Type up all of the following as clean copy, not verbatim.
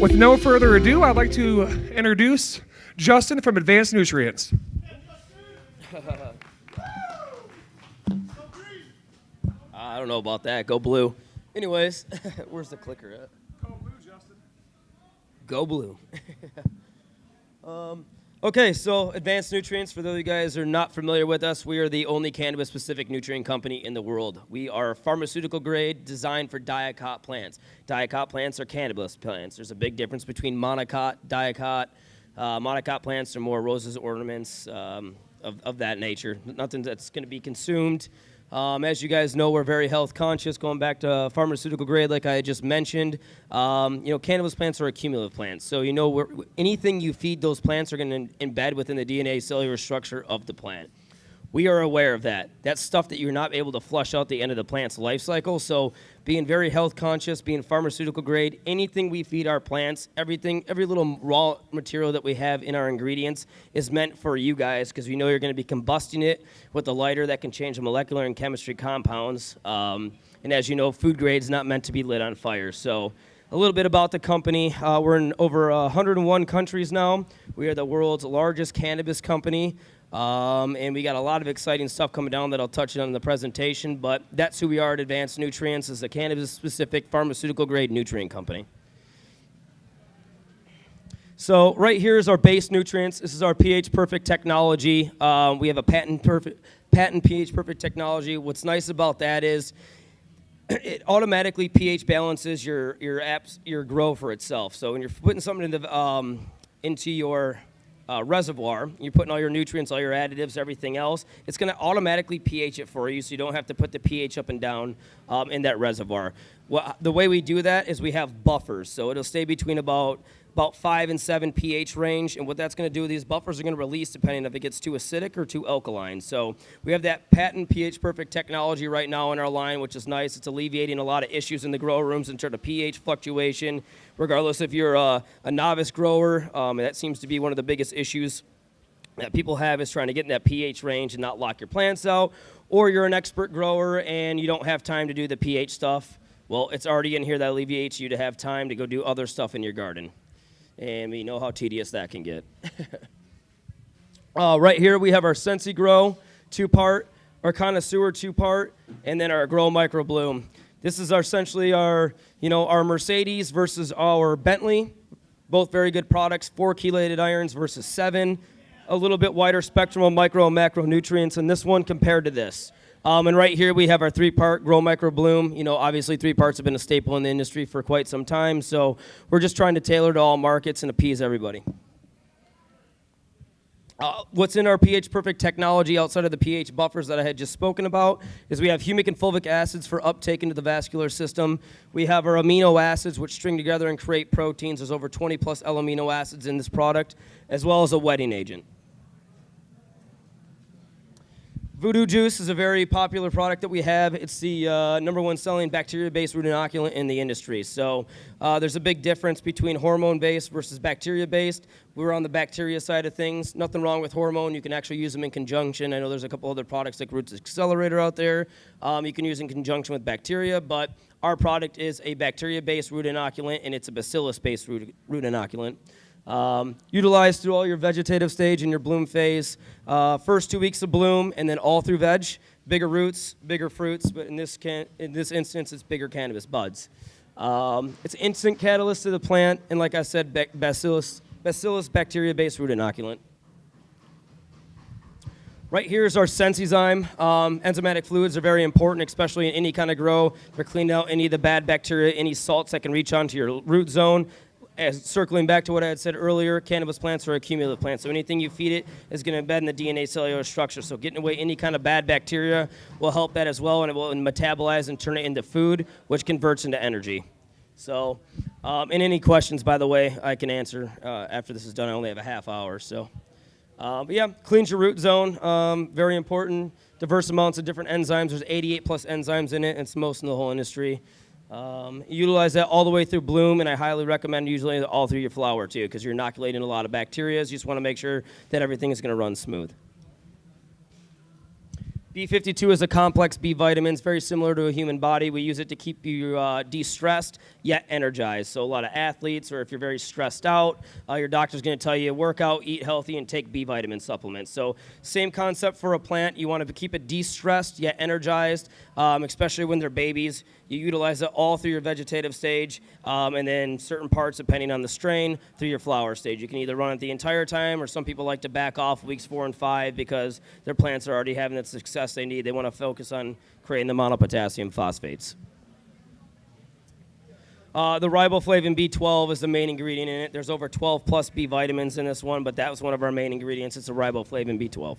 With no further ado, I'd like to introduce Justin from Advanced Nutrients. I don't know about that. Go blue. Anyways, where's the clicker at? Go blue, Justin. Go blue. Okay, so Advanced Nutrients, for those of you guys who are not familiar with us, we are the only cannabis-specific nutrient company in the world. We are pharmaceutical grade designed for dicot plants. Dicot plants are cannabis plants. There's a big difference between monocot, dicot. Monocot plants are more roses, ornaments, of that nature. Nothing that's going to be consumed. As you guys know, we're very health conscious, going back to pharmaceutical grade like I just mentioned. Cannabis plants are accumulative plants. So, anything you feed those plants are going to embed within the DNA cellular structure of the plant. We are aware of that. That's stuff that you're not able to flush out the end of the plant's life cycle. So being very health conscious, being pharmaceutical grade, anything we feed our plants, every little raw material that we have in our ingredients is meant for you guys because we know you're going to be combusting it with a lighter that can change the molecular and chemistry compounds. And as you know, food grade is not meant to be lit on fire. So a little bit about the company. We're in over 101 countries now. We are the world's largest cannabis company. And we got a lot of exciting stuff coming down that I'll touch on in the presentation, but that's who we are at Advanced Nutrients, is a cannabis-specific pharmaceutical-grade nutrient company. So right here is our base nutrients. This is our pH-perfect technology. We have a patent pH-perfect technology. What's nice about that is it automatically pH balances your grow for itself. So when you're putting something into your reservoir, you're putting all your nutrients, all your additives, everything else, it's going to automatically pH it for you so you don't have to put the pH up and down in that reservoir. Well, the way we do that is we have buffers, so it'll stay between about 5 and 7 pH range, and what that's going to do, these buffers are going to release depending if it gets too acidic or too alkaline. So we have that patent pH-perfect technology right now in our line, which is nice. It's alleviating a lot of issues in the grow rooms in terms of pH fluctuation, regardless if you're a novice grower. That seems to be one of the biggest issues that people have, is trying to get in that pH range and not lock your plants out, or you're an expert grower and you don't have time to do the pH stuff. Well, it's already in here that alleviates you to have time to go do other stuff in your garden. And we know how tedious that can get. Right here we have our Sensi Grow 2-part, our Connoisseur 2-part, and then our Grow Micro Bloom. This is essentially our Mercedes versus our Bentley. Both very good products, 4 chelated irons versus 7. A little bit wider spectrum of micro and macronutrients in this one compared to this. And right here we have our 3-part Grow Micro Bloom. Obviously 3 parts have been a staple in the industry for quite some time, so we're just trying to tailor to all markets and appease everybody. What's in our pH-perfect technology outside of the pH buffers that I had just spoken about is we have humic and fulvic acids for uptake into the vascular system. We have our amino acids, which string together and create proteins. There's over 20 plus L-amino acids in this product, as well as a wetting agent. Voodo Juice is a very popular product that we have. It's the #1 selling bacteria-based root inoculant in the industry. So there's a big difference between hormone-based versus bacteria-based. We're on the bacteria side of things. Nothing wrong with hormone. You can actually use them in conjunction. I know there's a couple other products like Roots Accelerator out there you can use in conjunction with bacteria, but our product is a bacteria-based root inoculant, and it's a bacillus-based root inoculant. Utilized through all your vegetative stage and your bloom phase. First 2 weeks of bloom, and then all through veg. Bigger roots, bigger fruits, but in this instance, it's bigger cannabis buds. It's an instant catalyst to the plant, and like I said, bacillus bacteria-based root inoculant. Right here is our Sensizyme. Enzymatic fluids are very important, especially in any kind of grow. They're cleaning out any of the bad bacteria, any salts that can reach onto your root zone. As circling back to what I had said earlier, cannabis plants are accumulative plants, so anything you feed it is going to embed in the DNA cellular structure. So getting away any kind of bad bacteria will help that as well, and it will metabolize and turn it into food, which converts into energy. So, and any questions, by the way, I can answer after this is done. I only have a half hour, so. But yeah, cleans your root zone, very important. Diverse amounts of different enzymes. There's 88 plus enzymes in it, and it's most in the whole industry. Utilize that all the way through bloom, and I highly recommend usually all through your flower too, because you're inoculating a lot of bacteria. You just want to make sure that everything is going to run smooth. B52 is a complex B vitamin. It's very similar to a human body. We use it to keep you de-stressed yet energized. So a lot of athletes, or if you're very stressed out, your doctor's going to tell you work out, eat healthy, and take B vitamin supplements. So same concept for a plant. You want to keep it de-stressed yet energized, especially when they're babies. You utilize it all through your vegetative stage, and then certain parts, depending on the strain, through your flower stage. You can either run it the entire time, or some people like to back off weeks 4 and 5 because their plants are already having the success they need. They want to focus on creating the monopotassium phosphates. The riboflavin B12 is the main ingredient in it. There's over 12 plus B vitamins in this one, but that was one of our main ingredients. It's a riboflavin B12.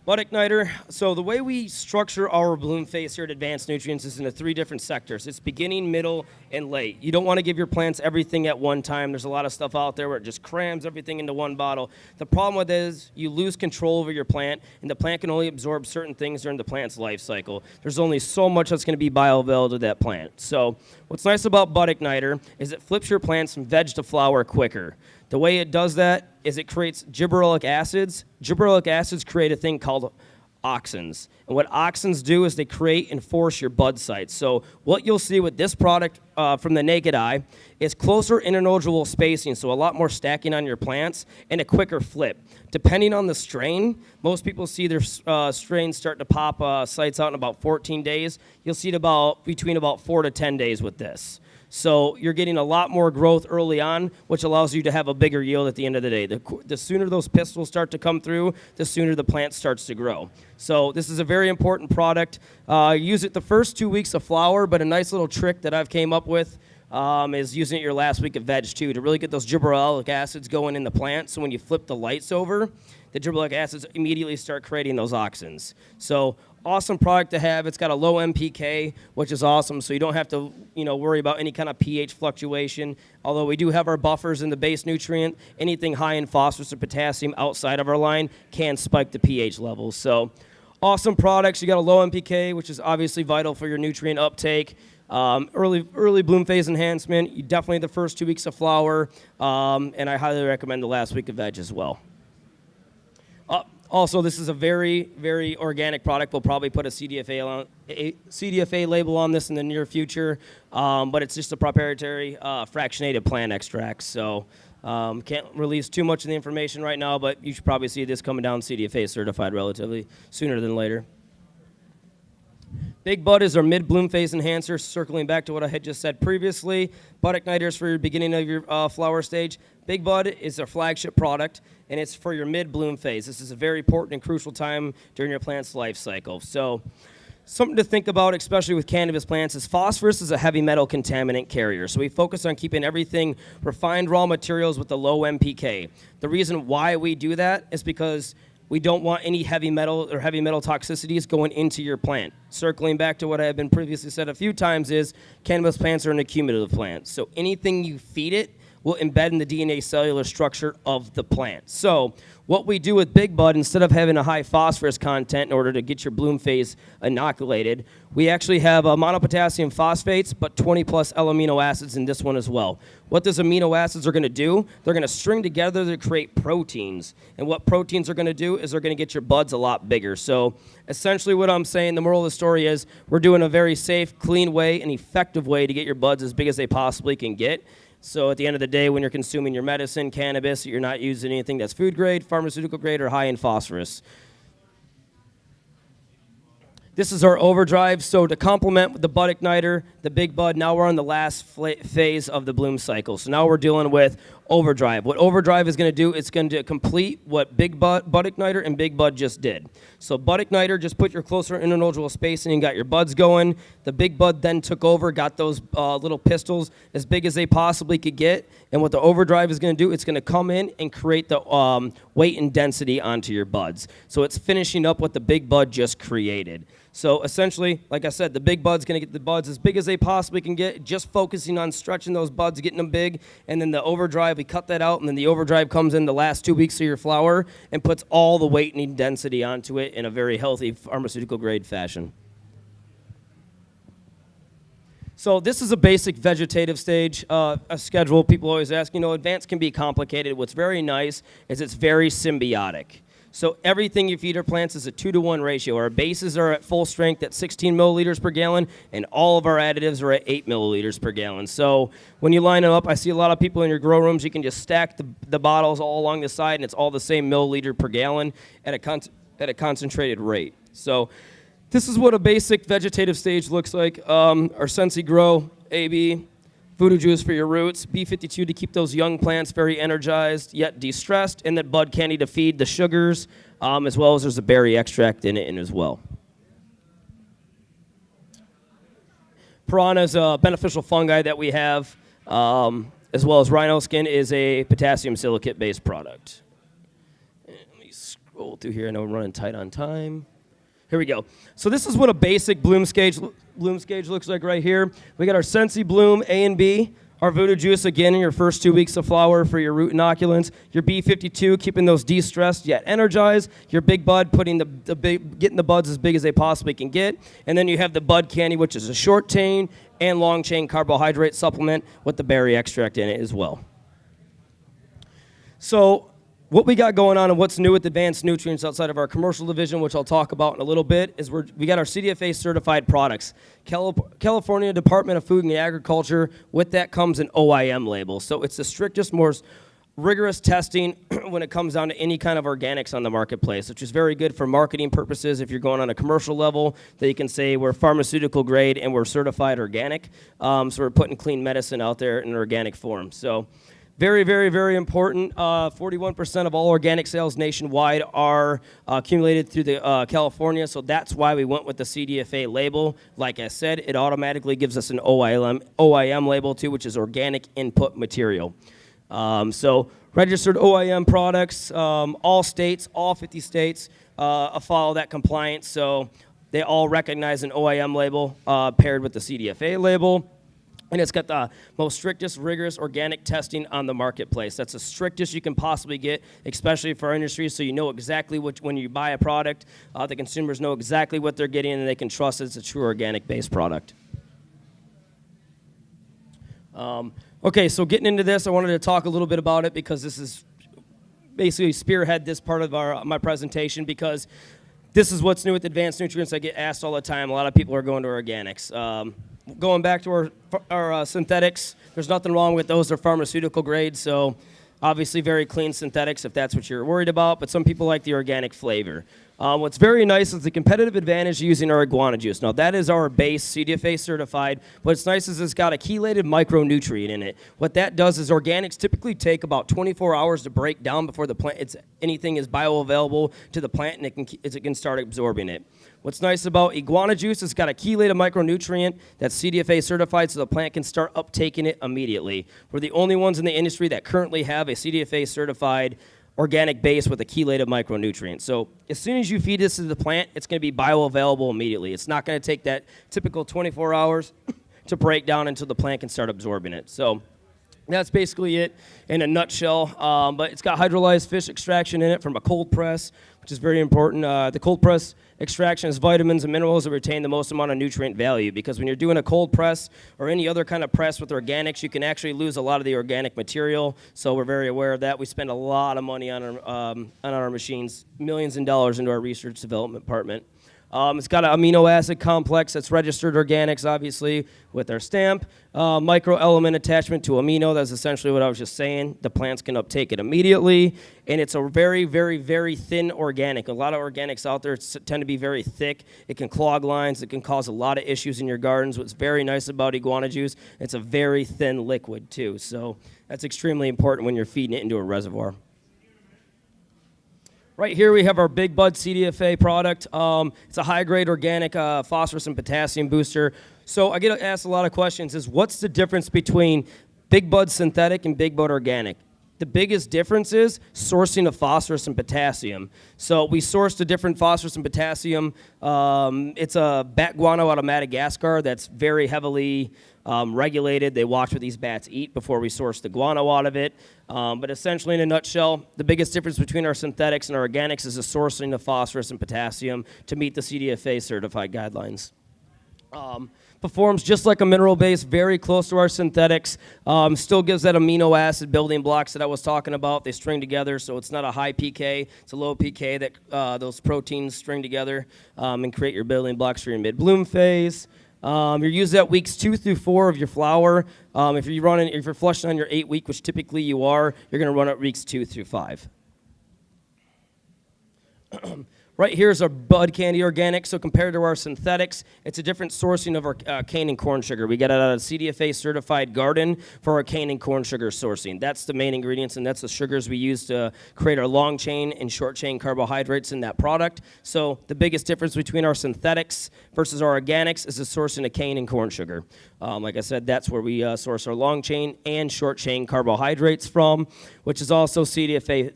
Bud Igniter. So the way we structure our bloom phase here at Advanced Nutrients is into 3 different sectors. It's beginning, middle, and late. You don't want to give your plants everything at one time. There's a lot of stuff out there where it just crams everything into one bottle. The problem with it is you lose control over your plant, and the plant can only absorb certain things during the plant's life cycle. There's only so much that's going to be bioavailable to that plant. So what's nice about Bud Igniter is it flips your plants from veg to flower quicker. The way it does that is it creates gibberellic acids. Gibberellic acids create a thing called auxins. And what auxins do is they create and force your bud sites. So what you'll see with this product from the naked eye is closer internodal spacing, so a lot more stacking on your plants, and a quicker flip. Depending on the strain, most people see their strains start to pop sites out in about 14 days. You'll see it between about 4 to 10 days with this. So you're getting a lot more growth early on, which allows you to have a bigger yield at the end of the day. The sooner those pistils start to come through, the sooner the plant starts to grow. So this is a very important product. Use it the first 2 weeks of flower, but a nice little trick that I've came up with is using it your last week of veg too, to really get those gibberellic acids going in the plant. So when you flip the lights over, the gibberellic acids immediately start creating those auxins. So awesome product to have. It's got a low MPK, which is awesome, so you don't have to worry about any kind of pH fluctuation. Although we do have our buffers in the base nutrient, anything high in phosphorus or potassium outside of our line can spike the pH levels. So awesome products. You got a low MPK, which is obviously vital for your nutrient uptake. Early bloom phase enhancement. You definitely the first 2 weeks of flower, and I highly recommend the last week of veg as well. Also, this is a very, very organic product. We'll probably put a CDFA label on this in the near future, but it's just a proprietary fractionated plant extract. So can't release too much of the information right now, but you should probably see this coming down CDFA certified relatively sooner than later. Big Bud is our mid-bloom phase enhancer, circling back to what I had just said previously. Bud Igniters for your beginning of your flower stage. Big Bud is our flagship product, and it's for your mid-bloom phase. This is a very important and crucial time during your plant's life cycle. So something to think about, especially with cannabis plants, is phosphorus is a heavy metal contaminant carrier. So we focus on keeping everything refined raw materials with a low MPK. The reason why we do that is because we don't want any heavy metal or heavy metal toxicities going into your plant. Circling back to what I have been previously said a few times is cannabis plants are an accumulative plant. So anything you feed it will embed in the DNA cellular structure of the plant. So what we do with Big Bud, instead of having a high phosphorus content in order to get your bloom phase inoculated, we actually have monopotassium phosphates, but 20 plus L-amino acids in this one as well. What those amino acids are going to do, they're going to string together to create proteins. And what proteins are going to do is they're going to get your buds a lot bigger. So essentially what I'm saying, the moral of the story is we're doing a very safe, clean way, an effective way to get your buds as big as they possibly can get. So at the end of the day, when you're consuming your medicine, cannabis, you're not using anything that's food grade, pharmaceutical grade, or high in phosphorus. This is our Overdrive. So to complement the Bud Igniter, the Big Bud, now we're on the last phase of the bloom cycle. So now we're dealing with Overdrive. What Overdrive is going to do, it's going to complete what Bud Igniter and Big Bud just did. So Bud Igniter just put your closer internodal spacing and got your buds going. The Big Bud then took over, got those little pistils as big as they possibly could get. And what the Overdrive is going to do, it's going to come in and create the weight and density onto your buds. So it's finishing up what the Big Bud just created. So essentially, like I said, the Big Bud's going to get the buds as big as they possibly can get, just focusing on stretching those buds, getting them big. And then the Overdrive, we cut that out, and then the Overdrive comes in the last 2 weeks of your flower and puts all the weight and density onto it in a very healthy pharmaceutical grade fashion. So this is a basic vegetative stage, a schedule. People always ask, advanced can be complicated. What's very nice is it's very symbiotic. So everything you feed our plants is a 2-to-1 ratio. Our bases are at full strength at 16 milliliters per gallon, and all of our additives are at 8 milliliters per gallon. So when you line them up, I see a lot of people in your grow rooms, you can just stack the bottles all along the side, and it's all the same milliliter per gallon at a concentrated rate. So this is what a basic vegetative stage looks like. Our Sensi Grow, AB, Voodo Juice for your roots, B52 to keep those young plants very energized yet de-stressed, and then bud candy to feed the sugars, as well as there's a berry extract in it as well. Piranha is a beneficial fungi that we have, as well as Rhino Skin is a potassium silicate-based product. And let me scroll through here. I know I'm running tight on time. Here we go. So this is what a basic bloom stage looks like right here. We got our Sensi Bloom A and B, our Voodo Juice again in your first 2 weeks of flower for your root inoculants, your B52 keeping those de-stressed yet energized, your Big Bud putting getting the buds as big as they possibly can get, and then you have the Bud Candy, which is a short chain and long chain carbohydrate supplement with the berry extract in it as well. So what we got going on and what's new with advanced nutrients outside of our commercial division, which I'll talk about in a little bit, is we got our CDFA certified products. California Department of Food and Agriculture, with that comes an OIM label. So it's the strictest, most rigorous testing when it comes down to any kind of organics on the marketplace, which is very good for marketing purposes if you're going on a commercial level, that you can say we're pharmaceutical grade and we're certified organic. So we're putting clean medicine out there in an organic form. So very, very, very important. 41% of all organic sales nationwide are accumulated through the California, so that's why we went with the CDFA label. Like I said, it automatically gives us an OIM label too, which is organic input material. So registered OIM products, all states, all 50 states follow that compliance, so they all recognize an OIM label paired with the CDFA label. And it's got the most strictest, rigorous organic testing on the marketplace. That's the strictest you can possibly get, especially for our industry, so you know exactly when you buy a product, the consumers know exactly what they're getting, and they can trust it's a true organic-based product. Okay, so getting into this, I wanted to talk a little bit about it because this is basically spearhead this part of my presentation, because this is what's new with advanced nutrients. I get asked all the time. A lot of people are going to organics. Going back to our synthetics, there's nothing wrong with those. They're pharmaceutical grade, so obviously very clean synthetics if that's what you're worried about, but some people like the organic flavor. What's very nice is the competitive advantage using our iguana juice. Now, that is our base, CDFA certified. What's nice is it's got a chelated micronutrient in it. What that does is organics typically take about 24 hours to break down before the plant anything is bioavailable to the plant, and it can start absorbing it. What's nice about iguana juice is it's got a chelated micronutrient that's CDFA certified, so the plant can start uptaking it immediately. We're the only ones in the industry that currently have a CDFA certified organic base with a chelated micronutrient. So as soon as you feed this to the plant, it's going to be bioavailable immediately. It's not going to take that typical 24 hours to break down until the plant can start absorbing it. So that's basically it in a nutshell. But it's got hydrolyzed fish extraction in it from a cold press, which is very important. The cold press extraction has vitamins and minerals that retain the most amount of nutrient value, because when you're doing a cold press or any other kind of press with organics, you can actually lose a lot of the organic material. So we're very aware of that. We spend a lot of money on our machines, millions of dollars into our research development department. It's got an amino acid complex that's registered organics, obviously, with our stamp. Microelement attachment to amino, that's essentially what I was just saying. The plants can uptake it immediately. And it's a very, very, very thin organic. A lot of organics out there tend to be very thick. It can clog lines. It can cause a lot of issues in your gardens. What's very nice about iguana juice, it's a very thin liquid, too. So that's extremely important when you're feeding it into a reservoir. Right here we have our Big Bud CDFA product. It's a high-grade organic phosphorus and potassium booster. So I get asked a lot of questions is what's the difference between Big Bud synthetic and Big Bud organic? The biggest difference is sourcing of phosphorus and potassium. So we sourced a different phosphorus and potassium. It's a bat guano out of Madagascar that's very heavily regulated. They watch what these bats eat before we source the guano out of it. But essentially, in a nutshell, the biggest difference between our synthetics and our organics is the sourcing of phosphorus and potassium to meet the CDFA certified guidelines. Performs just like a mineral base, very close to our synthetics. Still gives that amino acid building blocks that I was talking about. They string together, so it's not a high pK. It's a low pK that those proteins string together and create your building blocks for your mid-bloom phase. You're using at weeks 2 through 4 of your flower. If you're flushing on your 8 week, which typically you are, you're going to run at weeks 2 through 5. Right here is our bud candy organic. So compared to our synthetics, it's a different sourcing of our cane and corn sugar. We get it out of CDFA certified garden for our cane and corn sugar sourcing. That's the main ingredients, and that's the sugars we use to create our long chain and short chain carbohydrates in that product. So the biggest difference between our synthetics versus our organics is the sourcing of cane and corn sugar. Like I said, that's where we source our long chain and short chain carbohydrates from, which is also CDFA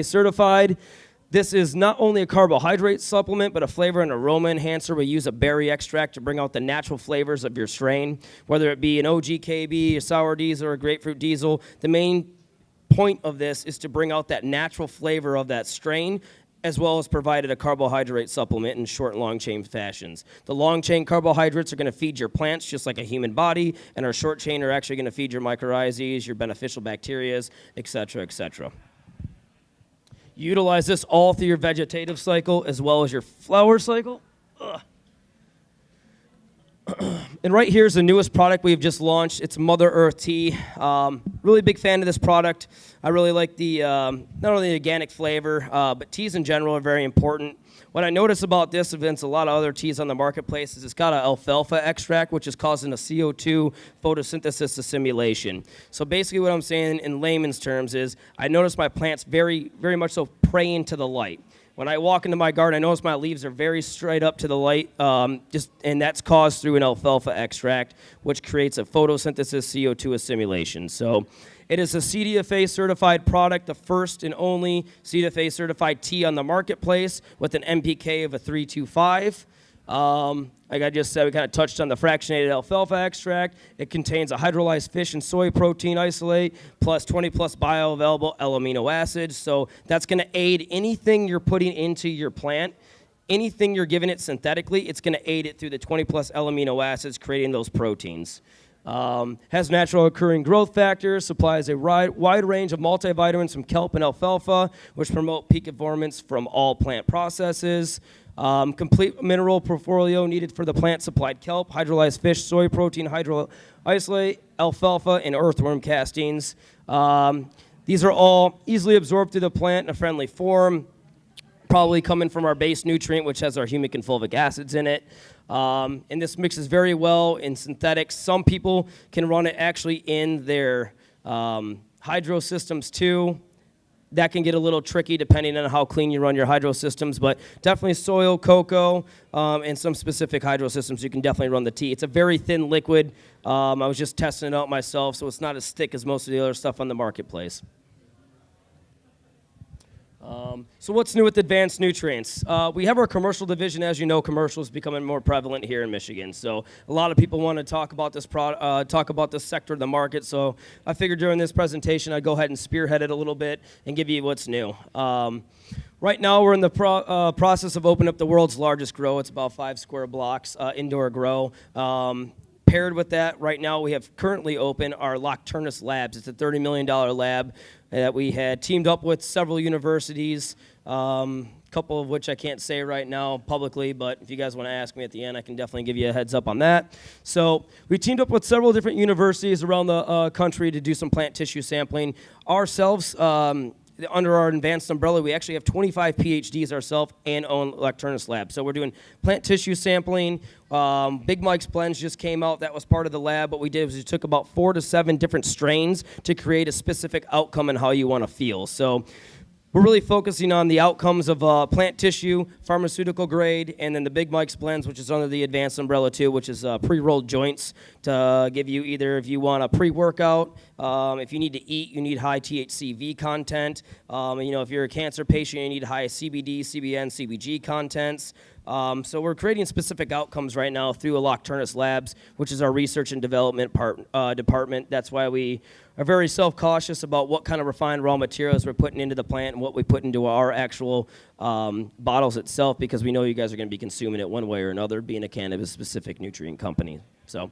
certified. This is not only a carbohydrate supplement, but a flavor and aroma enhancer. We use a berry extract to bring out the natural flavors of your strain, whether it be an OGKB, a sour diesel, or a grapefruit diesel. The main point of this is to bring out that natural flavor of that strain, as well as provided a carbohydrate supplement in short and long chain fashions. The long chain carbohydrates are going to feed your plants just like a human body, and our short chain are actually going to feed your mycorrhizas, your beneficial bacteria, et cetera, et cetera. Utilize this all through your vegetative cycle as well as your flower cycle. And right here is the newest product we've just launched. It's Mother Earth Tea. Really big fan of this product. I really like the not only the organic flavor, but teas in general are very important. What I notice about this against a lot of other teas on the marketplace is it's got an alfalfa extract, which is causing a CO2 photosynthesis assimilation. So basically what I'm saying in layman's terms is I notice my plants very, very much so praying to the light. When I walk into my garden, I notice my leaves are very straight up to the light, and that's caused through an alfalfa extract, which creates a photosynthesis CO2 assimilation. So it is a CDFA certified product, the first and only CDFA certified tea on the marketplace with an MPK of a 325. Like I just said, we kind of touched on the fractionated alfalfa extract. It contains a hydrolyzed fish and soy protein isolate plus 20 plus bioavailable L-amino acids. So that's going to aid anything you're putting into your plant. Anything you're giving it synthetically, it's going to aid it through the 20 plus L-amino acids, creating those proteins. Has natural occurring growth factors, supplies a wide range of multivitamins from kelp and alfalfa, which promote peak performance from all plant processes. Complete mineral portfolio needed for the plant-supplied kelp, hydrolyzed fish, soy protein, hydro isolate, alfalfa, and earthworm castings. These are all easily absorbed through the plant in a friendly form, probably coming from our base nutrient, which has our humic and fulvic acids in it. And this mixes very well in synthetics. Some people can run it actually in their hydro systems too. That can get a little tricky depending on how clean you run your hydro systems, but definitely soil, cocoa, and some specific hydro systems, you can definitely run the tea. It's a very thin liquid. I was just testing it out myself, so it's not as thick as most of the other stuff on the marketplace. So what's new with advanced nutrients? We have our commercial division. As you know, commercial is becoming more prevalent here in Michigan. So a lot of people want to talk about this this sector of the market. So I figured during this presentation I'd go ahead and spearhead it a little bit and give you what's new. Right now we're in the process of opening up the world's largest grow. It's about 5 square blocks indoor grow. Paired with that, right now we have currently open our Nocturnus Labs. It's a $30 million lab that we had teamed up with several universities, a couple of which I can't say right now publicly, but if you guys want to ask me at the end, I can definitely give you a heads up on that. So we teamed up with several different universities around the country to do some plant tissue sampling. Ourselves, under our advanced umbrella, we actually have 25 PhDs ourselves and own Nocturnus Lab. So we're doing plant tissue sampling. Big Mike's blends just came out. That was part of the lab. What we did was we took about 4 to 7 different strains to create a specific outcome and how you want to feel. So we're really focusing on the outcomes of plant tissue, pharmaceutical grade, and then the Big Mike's blends, which is under the advanced umbrella too, which is pre-rolled joints to give you either if you want a pre-workout, if you need to eat, you need high THCV content. If you're a cancer patient, you need high CBD, CBN, CBG contents. So we're creating specific outcomes right now through Nocturnus Labs, which is our research and development department. That's why we are very self-cautious about what kind of refined raw materials we're putting into the plant and what we put into our actual bottles itself, because we know you guys are going to be consuming it one way or another, being a cannabis-specific nutrient company. So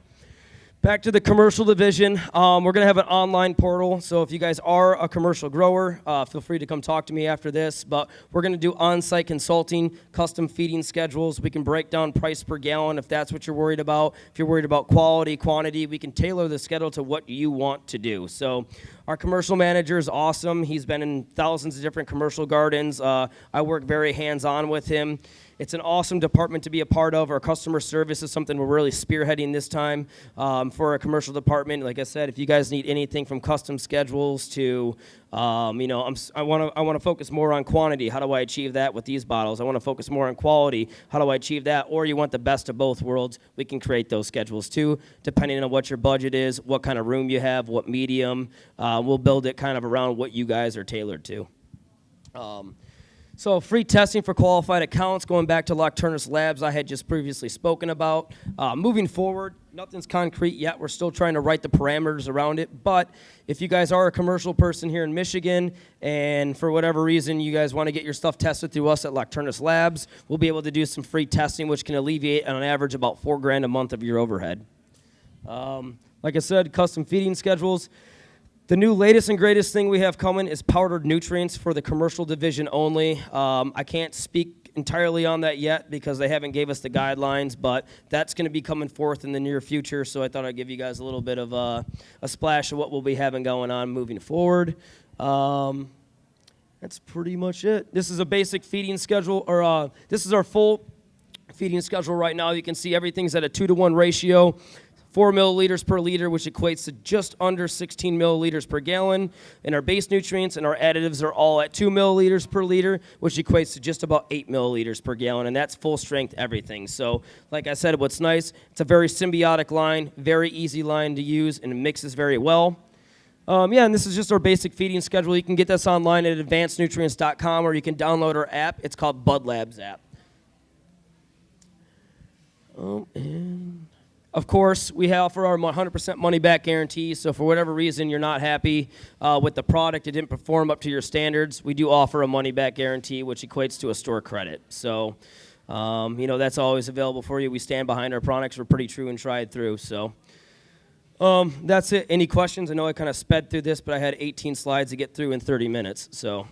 back to the commercial division. We're going to have an online portal, so if you guys are a commercial grower, feel free to come talk to me after this. But we're going to do on-site consulting, custom feeding schedules. We can break down price per gallon if that's what you're worried about. If you're worried about quality, quantity, we can tailor the schedule to what you want to do. So our commercial manager is awesome. He's been in thousands of different commercial gardens. I work very hands-on with him. It's an awesome department to be a part of. Our customer service is something we're really spearheading this time for a commercial department. Like I said, if you guys need anything from custom schedules to, I want to focus more on quantity. How do I achieve that with these bottles? I want to focus more on quality. How do I achieve that? Or you want the best of both worlds? We can create those schedules too, depending on what your budget is, what kind of room you have, what medium. We'll build it kind of around what you guys are tailored to. So free testing for qualified accounts, going back to Nocturnus Labs I had just previously spoken about. Moving forward, nothing's concrete yet. We're still trying to write the parameters around it. But if you guys are a commercial person here in Michigan and for whatever reason you guys want to get your stuff tested through us at Nocturnus Labs, we'll be able to do some free testing, which can alleviate on average about $4,000 a month of your overhead. Like I said, custom feeding schedules. The new latest and greatest thing we have coming is powdered nutrients for the commercial division only. I can't speak entirely on that yet because they haven't gave us the guidelines, but that's going to be coming forth in the near future, so I thought I'd give you guys a little bit of a splash of what we'll be having going on moving forward. That's pretty much it. This is a basic feeding schedule, or this is our full feeding schedule right now. You can see everything's at a 2-to-1 ratio. 4 milliliters per liter, which equates to just under 16 milliliters per gallon. And our base nutrients and our additives are all at 2 milliliters per liter, which equates to just about 8 milliliters per gallon, and that's full strength everything. So, like I said, what's nice, it's a very symbiotic line, very easy line to use, and it mixes very well. And this is just our basic feeding schedule. You can get this online at advancednutrients.com, or you can download our app. It's called Bud Labs app. Of course, we offer our 100% money-back guarantee, so for whatever reason you're not happy with the product, it didn't perform up to your standards, we do offer a money-back guarantee, which equates to a store credit. So, that's always available for you. We stand behind our products. We're pretty true and tried through. So, that's it. Any questions? I know I kind of sped through this, but I had 18 slides to get through in 30 minutes. So,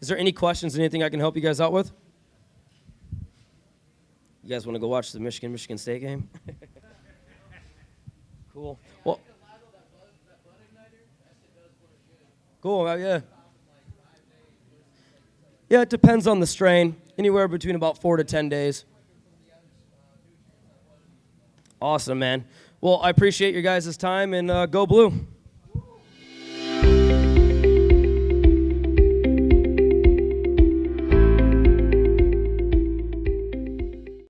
is there any questions, anything I can help you guys out with? You guys want to go watch the Michigan State game? Cool. Well, cool. Yeah. Yeah, it depends on the strain. Anywhere between about 4 to 10 days. Awesome, man. Well, I appreciate your guys' time, and go Blue.